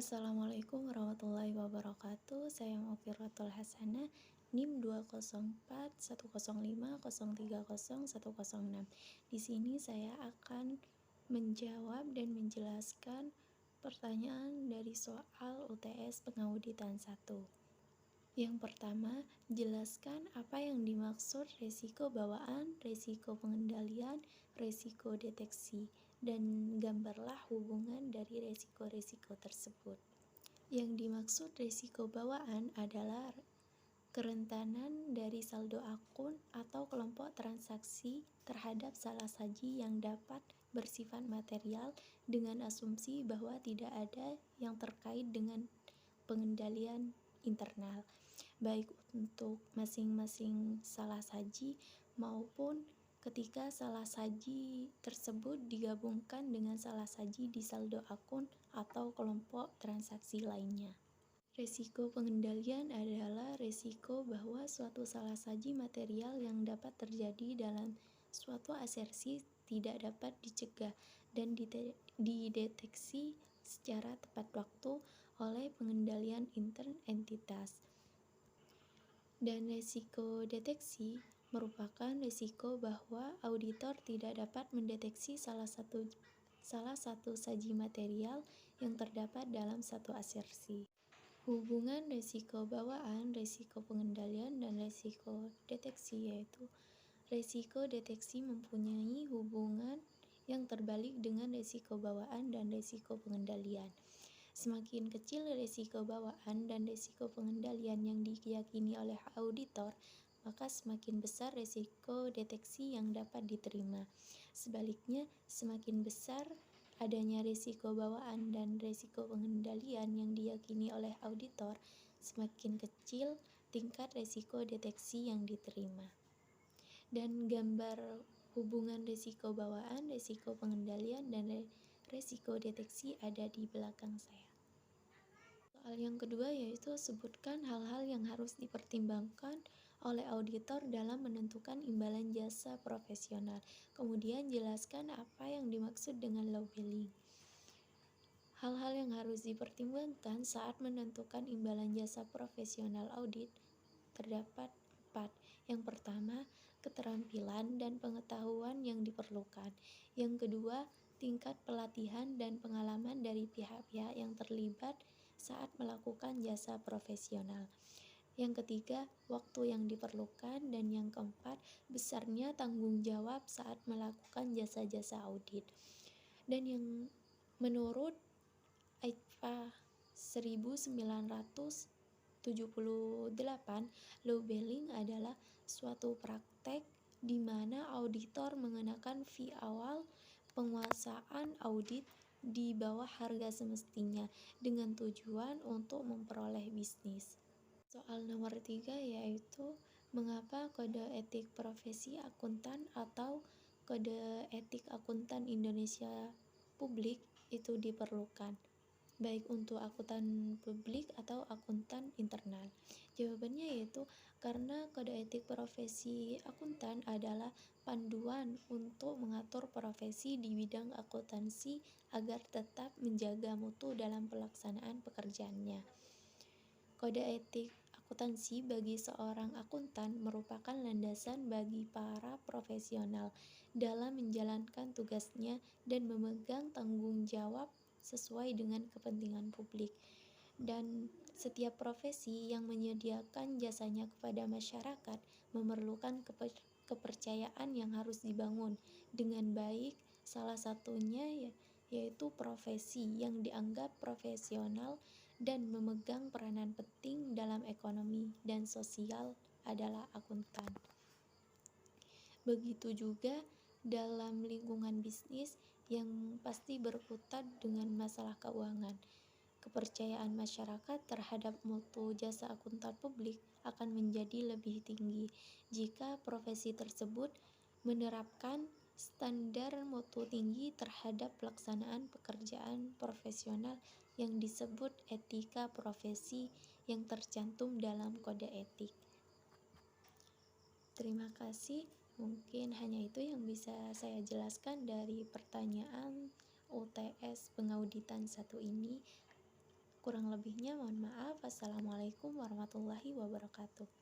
Assalamualaikum warahmatullahi wabarakatuh. Saya Mufirotul Hasanah, NIM 2041050300106. Di sini saya akan menjawab dan menjelaskan pertanyaan dari soal UTS Pengauditan 1. Yang pertama, jelaskan apa yang dimaksud resiko bawaan, resiko pengendalian, resiko deteksi, dan gambarlah hubungan dari resiko-resiko tersebut. Yang dimaksud resiko bawaan adalah kerentanan dari saldo akun atau kelompok transaksi terhadap salah saji yang dapat bersifat material dengan asumsi bahwa tidak ada yang terkait dengan pengendalian internal, baik untuk masing-masing salah saji maupun ketika salah saji tersebut digabungkan dengan salah saji di saldo akun atau kelompok transaksi lainnya. Resiko pengendalian adalah resiko bahwa suatu salah saji material yang dapat terjadi dalam suatu asersi tidak dapat dicegah dan dideteksi secara tepat waktu oleh pengendalian intern entitas. Dan resiko deteksi merupakan resiko bahwa auditor tidak dapat mendeteksi salah satu saji material yang terdapat dalam satu asersi. Hubungan resiko bawaan, resiko pengendalian, dan resiko deteksi yaitu resiko deteksi mempunyai hubungan yang terbalik dengan resiko bawaan dan resiko pengendalian. Semakin kecil resiko bawaan dan resiko pengendalian yang diyakini oleh auditor, maka semakin besar resiko deteksi yang dapat diterima. Sebaliknya, semakin besar adanya resiko bawaan dan resiko pengendalian yang diyakini oleh auditor, semakin kecil tingkat resiko deteksi yang diterima. Dan gambar hubungan resiko bawaan, resiko pengendalian, dan resiko deteksi ada di belakang saya. Soal yang kedua yaitu sebutkan hal-hal yang harus dipertimbangkan oleh auditor dalam menentukan imbalan jasa profesional. Kemudian jelaskan apa yang dimaksud dengan labeling. Hal-hal yang harus dipertimbangkan saat menentukan imbalan jasa profesional audit terdapat 4. Yang pertama, keterampilan dan pengetahuan yang diperlukan. Yang kedua, tingkat pelatihan dan pengalaman dari pihak-pihak yang terlibat saat melakukan jasa profesional. Yang ketiga, waktu yang diperlukan. Dan yang keempat, besarnya tanggung jawab saat melakukan jasa-jasa audit. Dan yang menurut AIPA 1978, labeling adalah suatu praktek di mana auditor mengenakan fee awal penguasaan audit di bawah harga semestinya dengan tujuan untuk memperoleh bisnis. Soal nomor 3 yaitu mengapa kode etik profesi akuntan atau kode etik akuntan Indonesia publik itu diperlukan, baik untuk akuntan publik atau akuntan internal. Jawabannya yaitu karena kode etik profesi akuntan adalah panduan untuk mengatur profesi di bidang akuntansi agar tetap menjaga mutu dalam pelaksanaan pekerjaannya. Kode etik akuntansi bagi seorang akuntan merupakan landasan bagi para profesional dalam menjalankan tugasnya dan memegang tanggung jawab sesuai dengan kepentingan publik. Dan setiap profesi yang menyediakan jasanya kepada masyarakat memerlukan kepercayaan yang harus dibangun dengan baik. Salah satunya yaitu profesi yang dianggap profesional dan memegang peranan penting dalam ekonomi dan sosial adalah akuntan. Begitu juga dalam lingkungan bisnis yang pasti berkutat dengan masalah keuangan. Kepercayaan masyarakat terhadap mutu jasa akuntan publik akan menjadi lebih tinggi jika profesi tersebut menerapkan standar mutu tinggi terhadap pelaksanaan pekerjaan profesional yang disebut etika profesi yang tercantum dalam kode etik. Terima kasih. Mungkin hanya itu yang bisa saya jelaskan dari pertanyaan UTS Pengauditan 1 ini. Kurang lebihnya mohon maaf. Wassalamualaikum warahmatullahi wabarakatuh.